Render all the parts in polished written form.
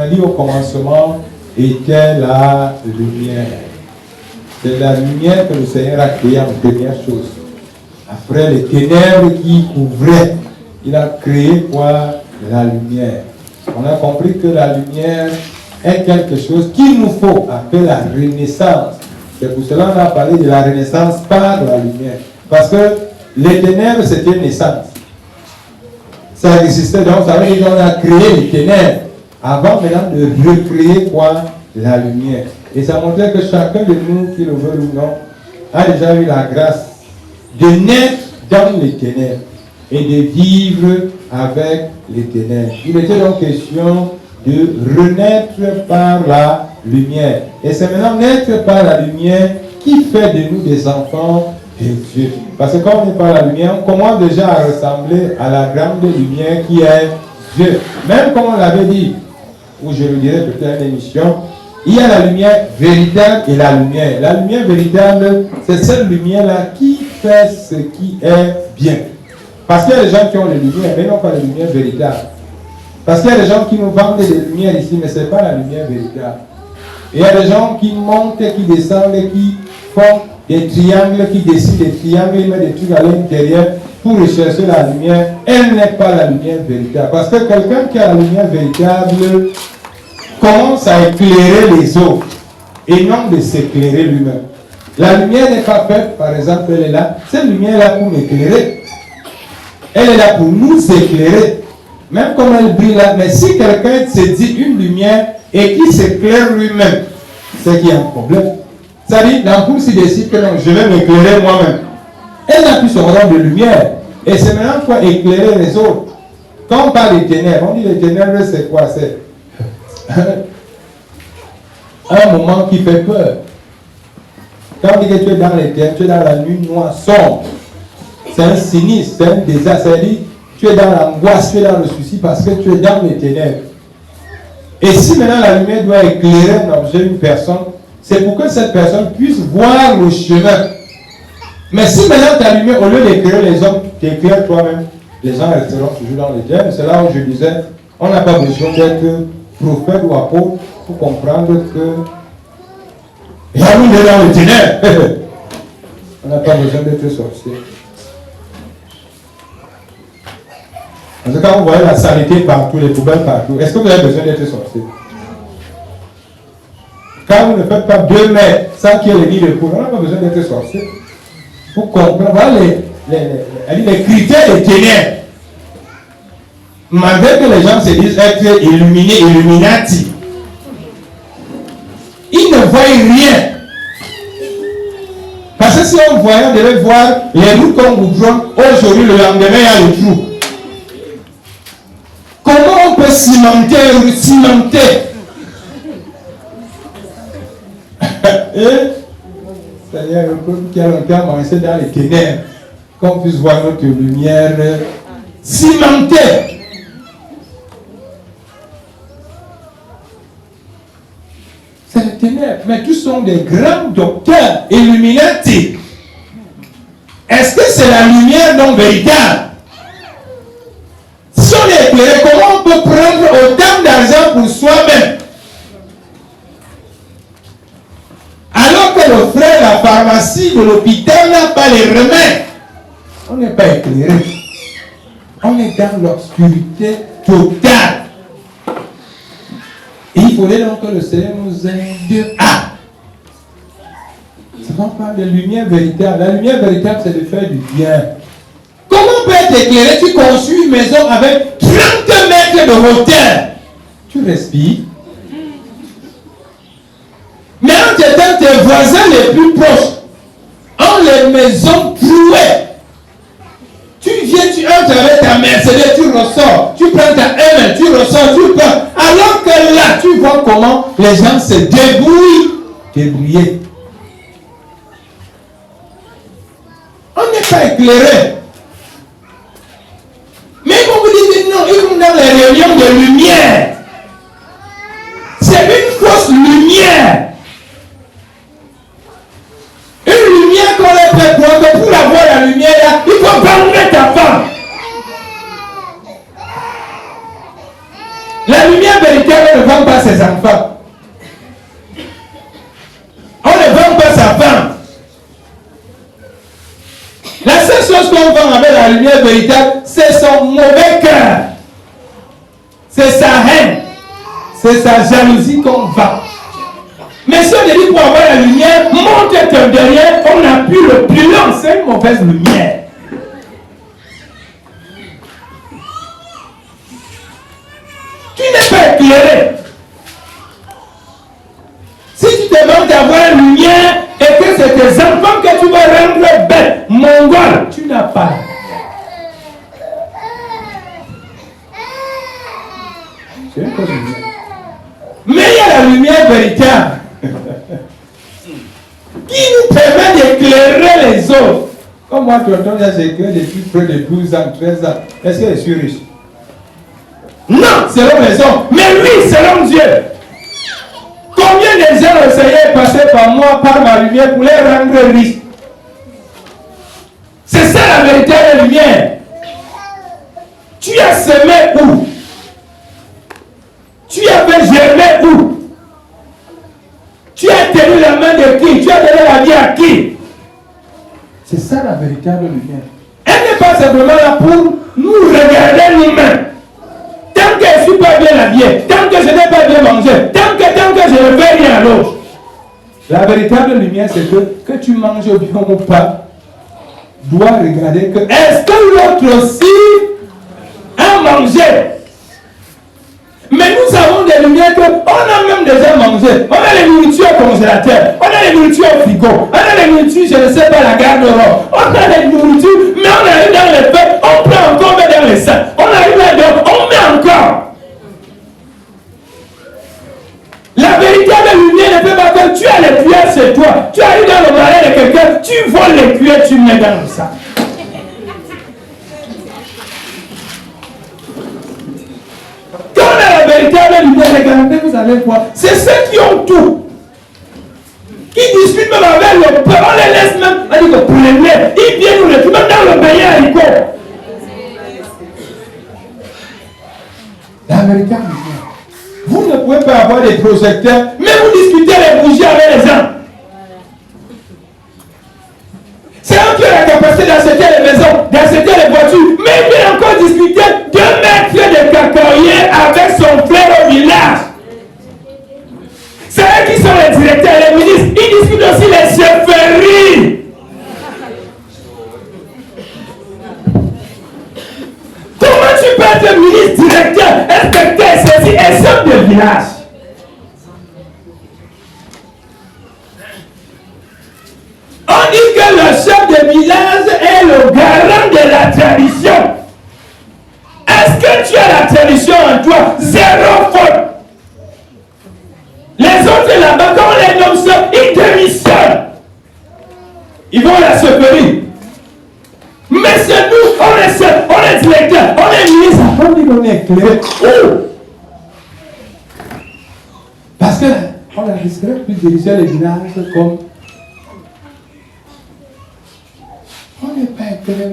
a dit au commencement était la lumière. C'est la lumière que le Seigneur a créée en première chose. Après les ténèbres qui couvraient, il a créé quoi? La lumière. On a compris que la lumière est quelque chose qu'il nous faut appeler la renaissance. C'est pour cela qu'on a parlé de la renaissance par la lumière. Parce que les ténèbres, c'était naissance. Ça existait, donc ça veut dire qu'on a créé les ténèbres avant maintenant de recréer quoi? La lumière. Et ça montrait que chacun de nous, qui le veut ou non, a déjà eu la grâce de naître dans les ténèbres et de vivre avec les ténèbres. Il était donc question de renaître par la lumière. Et c'est maintenant naître par la lumière qui fait de nous des enfants de Dieu. Parce que quand on est par la lumière, on commence déjà à ressembler à la grande lumière qui est Dieu. Même comme on l'avait dit, ou je le dirai peut-être à l'émission, il y a la lumière véritable et la lumière. La lumière véritable, c'est cette lumière-là qui fait ce qui est bien. Parce qu'il y a des gens qui ont les lumières, mais non pas les lumières véritables. Parce qu'il y a des gens qui nous vendent des lumières ici, mais ce n'est pas la lumière véritable. Et il y a des gens qui montent, qui descendent, qui font des triangles, qui dessinent des triangles, ils mettent des trucs à l'intérieur pour rechercher la lumière. Elle n'est pas la lumière véritable. Parce que quelqu'un qui a la lumière véritable commence à éclairer les autres et non de s'éclairer lui-même. La lumière n'est pas faite, par exemple, elle est là. Cette lumière est là pour m'éclairer. Elle est là pour nous éclairer. Même comme elle brille là. Mais si quelqu'un se dit une lumière et qui s'éclaire lui-même, c'est qu'il y a un problème. C'est-à-dire, l'ampoule s'y décide que non, je vais m'éclairer moi-même. Elle n'a plus son rôle de lumière. Et c'est maintenant qu'il faut éclairer les autres. Quand on parle des ténèbres, on dit les ténèbres, c'est quoi? C'est un moment qui fait peur. Quand on dit que tu es dans les ténèbres, tu es dans la nuit noire sombre. C'est un sinistre, c'est un désastre. C'est-à-dire, tu es dans l'angoisse, tu es dans le souci parce que tu es dans les ténèbres. Et si maintenant la lumière doit éclairer un objet, une personne, c'est pour que cette personne puisse voir le chemin. Mais si maintenant ta lumière, au lieu d'éclairer les hommes, tu éclaires toi-même, les gens resteront toujours dans les ténèbres. C'est là où je disais, on n'a pas besoin d'être prophète ou apôtre pour comprendre que il y a nous dans les ténèbres. On n'a pas besoin d'être sorcier. Parce que quand vous voyez la saleté partout, les poubelles partout, est-ce que vous avez besoin d'être sorcier? Quand vous ne faites pas 2 mètres sans qu'il y ait les lits de poubelle, on n'a pas besoin d'être sorcier. Pour comprendre, voilà les critères des ténèbres. Malgré que les gens se disent être illuminés, illuminati, ils ne voient rien. Parce que si on voyait, on devait voir les routes qu'on goudronne, aujourd'hui, le lendemain, il y a le trou. Comment on peut cimenter? C'est-à-dire qu'il y a longtemps, on essaie dans les ténèbres, qu'on puisse voir notre lumière cimentée. C'est les ténèbres, mais tous sont des grands docteurs illuminati. Est-ce que c'est la lumière non véritable? Si on est éclairé, comment on peut prendre autant d'argent pour soi-même? Alors que le frère, la pharmacie de l'hôpital n'a pas les remèdes. On n'est pas éclairé. On est dans l'obscurité totale. Et il faudrait donc que le Seigneur nous aide à. C'est qu'on parle de lumière véritable. La lumière véritable, c'est de faire du bien. Comment on peut être éclairé? Tu construis une maison avec 30 mètres de hauteur. Tu respires. Mais en étant tes voisins les plus proches, en les maisons trouées, tu viens, tu entres avec ta Mercedes, tu ressors, tu prends ta M, tu ressors, tu prends. Alors que là, tu vois comment les gens se débrouillent. On n'est pas éclairé. Mais quand vous dites non, ils vont dans les réunions de lumière. C'est une fausse lumière. Une lumière qu'on est prêt pour avoir la lumière là, il faut bander ta femme. La lumière véritable ne va vend pas ses enfants. On ne vend pas sa femme. La seule chose qu'on vend avec la lumière véritable, c'est son mauvais cœur. C'est sa haine. C'est sa jalousie qu'on vend. Mais si on dit pour avoir la lumière, monte derrière, on appuie le plus long, c'est une mauvaise lumière. Tu n'es pas éclairé. Si tu te demandes d'avoir la lumière et que c'est tes enfants que tu vas rendre bêtes, mongol, tu n'as pas. Mais il y a la lumière véritable qui nous permet d'éclairer les autres. Comme moi, tonton, j'ai éclairé depuis près de 12 ans, 13 ans. Est-ce que je suis riche? Non, selon les hommes. Mais lui, selon Dieu. Combien de gens le Seigneur est passé par moi, par ma lumière, pour les rendre riches? C'est ça la véritable lumière. Tu as semé où? Tu avais germé où? Tu as tenu la main de qui? Tu as donné la vie à qui? C'est ça la véritable lumière. Elle n'est pas simplement là pour nous regarder nous-mêmes. Tant que je ne suis pas bien habillé, tant que je n'ai pas bien mangé, tant que je ne fais rien à l'autre. La véritable lumière, c'est que tu manges bien ou pas, dois regarder que est-ce que l'autre aussi a mangé? Mais nous avons des lumières qu'on a même déjà mangé. On a les nourritures au congélateur, on a les nourritures au frigo, on a les nourritures, je ne sais pas, la garde-robe, on a les nourritures, mais on arrive dans les fêtes, on prend encore, met dans les seins, on arrive là-dedans, on met encore. La véritable lumière ne peut pas que tu as les cuillères chez toi, tu arrives dans le mariage de quelqu'un, tu voles les cuillères, tu mets dans le sac. Quand on a la véritable lumière, regardez, vous allez voir, c'est ceux qui ont tout, qui discutent même avec le peuple, on les laisse même, on dit que pour les lait, ils viennent nous retrouver même dans le pays haricot. La véritable lumière. Vous ne pouvez pas avoir des projecteurs, mais vous discutez les bougies avec les gens. C'est eux qui ont la capacité d'acheter les maisons, d'acheter les voitures, mais il vient encore discuter 2 mètres de cacaoyer avec son frère au village. C'est eux qui sont les directeurs, les ministres. Ils discutent aussi les chefferies. Comment tu peux être ministre, directeur, inspecteur, ceci et chef de village? On dit que le chef de village est le garant de la tradition. Est-ce que tu as la tradition en toi? Zéro faute. Les autres là-bas, quand on les nomme ça, ils démissionnent. Ils vont à la chefferie. Mais c'est nous, on est chef, on est directeur, on est ministre, on dit qu'on est éclairé. Parce qu'on a risqué de diriger les villages comme on n'est pas éclairé,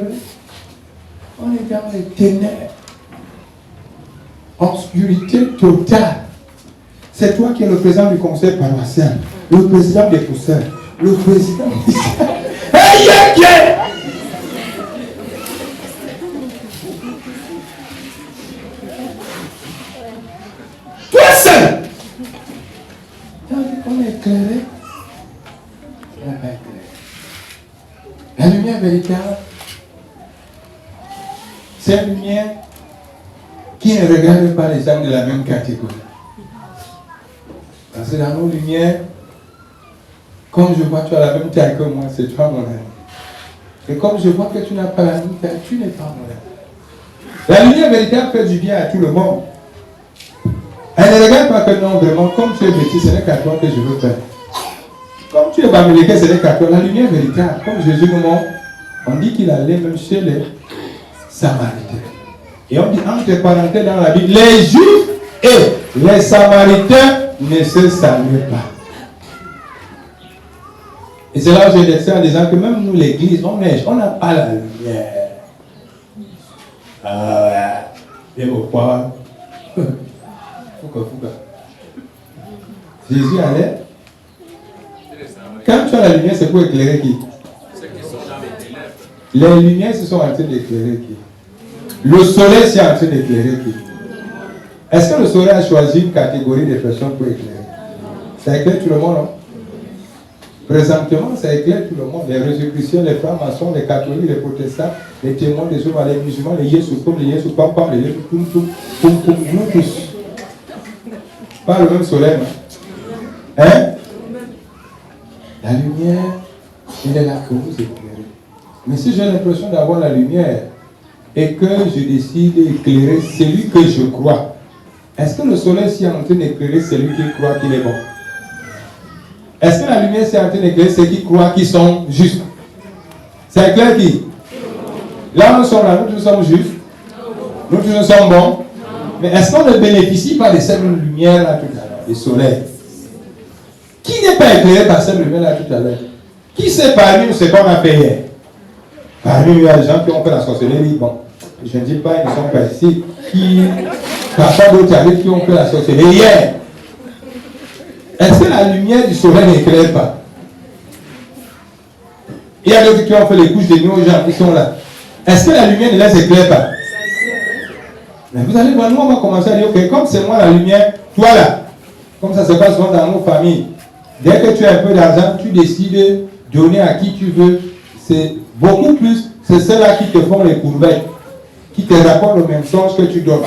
on est dans les ténèbres, obscurité totale. C'est toi qui es le président du conseil paroissial, le président des pousseurs, le président du... Toi seul. On est éclairé. On n'est pas éclairé. La lumière véritable, c'est une lumière qui ne regarde pas les gens de la même catégorie. Parce que dans nos lumières, comme je vois tu as la même taille que moi, c'est toi mon ami. Et comme je vois que tu n'as pas la même taille, tu n'es pas mon ami. La lumière véritable fait du bien à tout le monde. Elle ne regarde pas que non, vraiment, comme tu es vêtu, ce n'est qu'à toi que je veux faire. Comme tu es bamileke, ce n'est qu'à toi. La lumière véritable, comme Jésus nous montre, on dit qu'il allait même chez les Samaritains. Et on dit entre parenthèses dans la Bible, les Juifs et les Samaritains ne se saluent pas. Et c'est là où j'ai laissé en disant que même nous, l'église, on n'a pas la lumière. Ah ouais. Et pourquoi? Fouka. Jésus allait. Quand tu as la lumière, c'est pour éclairer qui? Les lumières se sont en train d'éclairer qui? Le soleil s'est en train d'éclairer qui? Est-ce que le soleil a choisi une catégorie de personnes pour éclairer? Ça éclaire tout le monde, non? Présentement, ça éclaire tout le monde. Les Rosicruciens, les francs-maçons, les catholiques, les protestants, les témoins des Jéhovah, les musulmans, les Yesoukoum, les Yesoupampam, les Yesoukoum, nous tous. Pas le même soleil, non? Hein? La lumière, elle est là pour vous éclairer. Mais si j'ai l'impression d'avoir la lumière et que je décide d'éclairer celui que je crois, est-ce que le soleil s'est en train d'éclairer celui qui croit qu'il est bon? Est-ce que la lumière s'est en train d'éclairer ceux qui croient qu'ils sont justes? C'est éclair qui? Là, nous sommes là, nous tous sommes justes. Nous tous sommes bons. Mais est-ce qu'on ne bénéficie pas de cette lumière là tout à l'heure, du soleil? Qui n'est pas éclairé par cette lumière là tout à l'heure? Qui sait parmi nous ce qu'on a fait hier? Parmi nous, il y a des gens qui ont fait la sorcellerie. Bon, je ne dis pas, ils ne sont pas ici. Parfois d'autres arrivent qui ont fait la sorcellerie hier. Est-ce que la lumière du soleil n'éclaire pas? Il y a d'autres qui ont fait les couches de nuit aux gens qui sont là. Est-ce que la lumière ne les éclaire pas? Mais vous allez voir, nous on va commencer à dire, ok, comme c'est moi la lumière, toi là, comme ça se passe souvent dans nos familles. Dès que tu as un peu d'argent, tu décides de donner à qui tu veux. C'est beaucoup plus, c'est ceux-là qui te font les courbettes, qui te rapportent le même sens que tu donnes.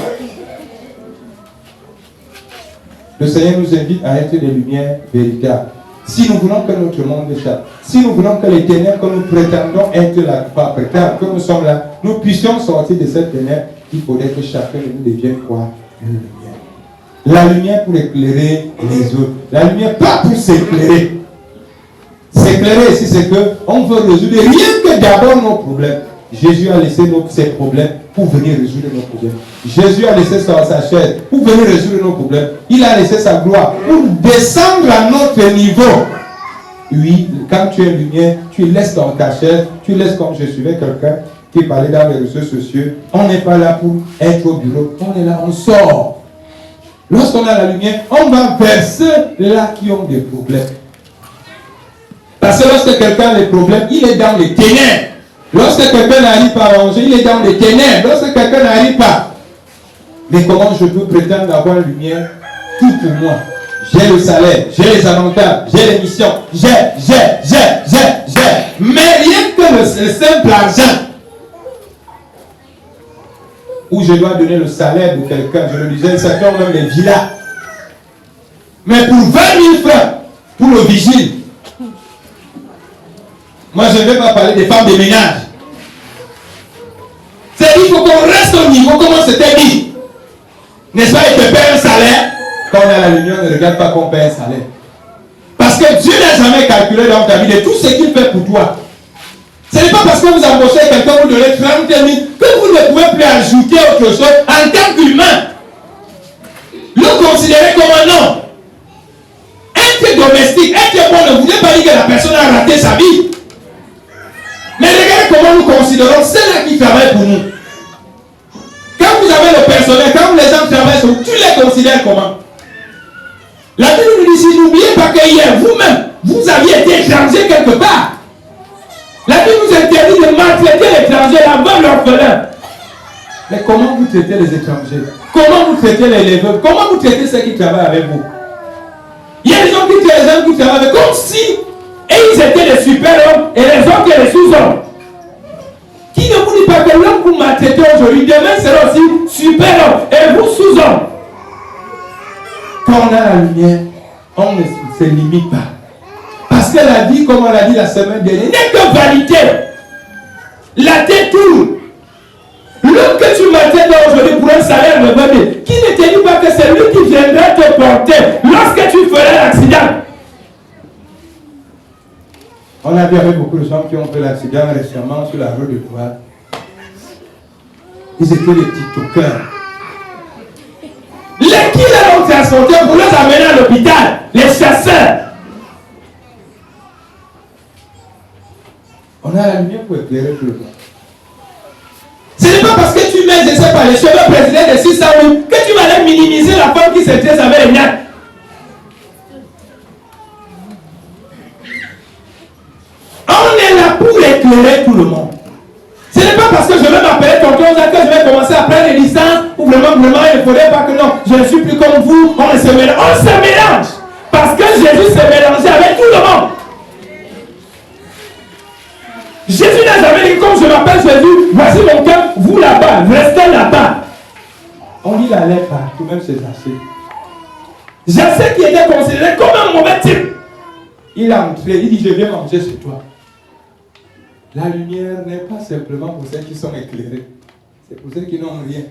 Le Seigneur nous invite à être des lumières véritables. Si nous voulons que notre monde échappe, si nous voulons que les ténèbres que nous prétendons être là, pas prétendre que nous sommes là, nous puissions sortir de cette ténèbres, il faudrait que chacun de nous devienne quoi? Une lumière. La lumière pour éclairer les autres. La lumière pas pour s'éclairer. S'éclairer ici, c'est qu'on veut résoudre rien que d'abord nos problèmes. Jésus a laissé ses problèmes pour venir résoudre nos problèmes. Jésus a laissé sa chaise pour venir résoudre nos problèmes. Il a laissé sa gloire pour descendre à notre niveau. Oui, quand tu es lumière, tu laisses dans ta chaise, tu laisses comme je suivais quelqu'un qui parlait dans les réseaux sociaux. On n'est pas là pour être au bureau, on est là, on sort. Lorsqu'on a la lumière, on va vers ceux-là qui ont des problèmes. Parce que lorsque quelqu'un a des problèmes, il est dans les ténèbres. Lorsque quelqu'un n'arrive pas à manger, il est dans les ténèbres. Lorsque quelqu'un n'arrive pas. Mais comment je peux prétendre avoir la lumière? Tout pour moi. J'ai le salaire, j'ai les avantages, j'ai les missions, j'ai. Mais rien que le simple argent. Où je dois donner le salaire de quelqu'un, je le disais, ça fait même des villas. Mais pour 20 000 francs, pour le vigile. Moi, je ne vais pas parler des femmes de ménage. C'est qu'il faut qu'on reste au niveau, comme on s'était dit. N'est-ce pas, il te paie un salaire. Quand on a la lumière, on ne regarde pas qu'on paie un salaire. Parce que Dieu n'a jamais calculé dans ta vie de tout ce qu'il fait pour toi. Ce n'est pas parce que vous embauchez quelqu'un, vous donnez 30 000, que vous ne pouvez plus ajouter autre chose en tant qu'humain. Le considérer comme un homme. Être domestique, être bon ne voulait pas dire que la personne a raté sa vie. Mais regardez comment nous considérons ceux-là qui travaillent pour nous. Quand vous avez le personnel, quand les gens travaillent sur vous, tu les considères comment? La Bible nous dit ici, n'oubliez pas que hier, vous-même, vous aviez été étranger quelque part. La Bible nous interdit de maltraiter l'étranger, la veuve, l'orphelin. Mais comment vous traitez les étrangers? Comment vous traitez les veuves? Comment vous traitez ceux qui travaillent avec vous? Il y a des gens qui traitent les gens qui travaillent avec vous, comme si ils étaient les super-hommes et les autres les sous-hommes. Qui ne vous dit pas que l'homme que vous maltraitez aujourd'hui, demain sera aussi super-homme et vous sous-homme. Quand on a la lumière, on ne se limite pas. Parce que la vie, comme on l'a dit la semaine dernière, n'est que vanité. La tête tourne. L'homme que tu maltraites aujourd'hui pour un salaire de 20 000, qui ne te dit pas que c'est lui qui viendra te porter lorsque tu feras l'accident. On a vu avec beaucoup de gens qui ont fait l'accident récemment sur la rue de Douala. Ils étaient des tiktokers. Les qui les ont transportés pour les amener à l'hôpital, les chasseurs. On a la lumière pour éclairer tout le monde. Ce n'est pas parce que tu mets, je ne sais pas, les cheveux présidents de 600 000 que tu vas aller minimiser la femme qui s'intéresse avec les gars. On est là pour éclairer tout le monde. Ce n'est pas parce que je vais m'appeler tonton Jacques que je vais commencer à prendre les licences ou vraiment, il ne faudrait pas que non, je ne suis plus comme vous, on se mélange. On se mélange parce que Jésus s'est mélangé avec tout le monde. Jésus n'a jamais dit comme je m'appelle Jésus, voici mon cœur, vous là-bas, restez là-bas. On dit la lèvre partout, même chez Zaché. Zaché qui était considéré comme un mauvais type. Il a entré, il dit je viens manger chez toi. La lumière n'est pas simplement pour ceux qui sont éclairés. C'est pour ceux qui n'ont rien.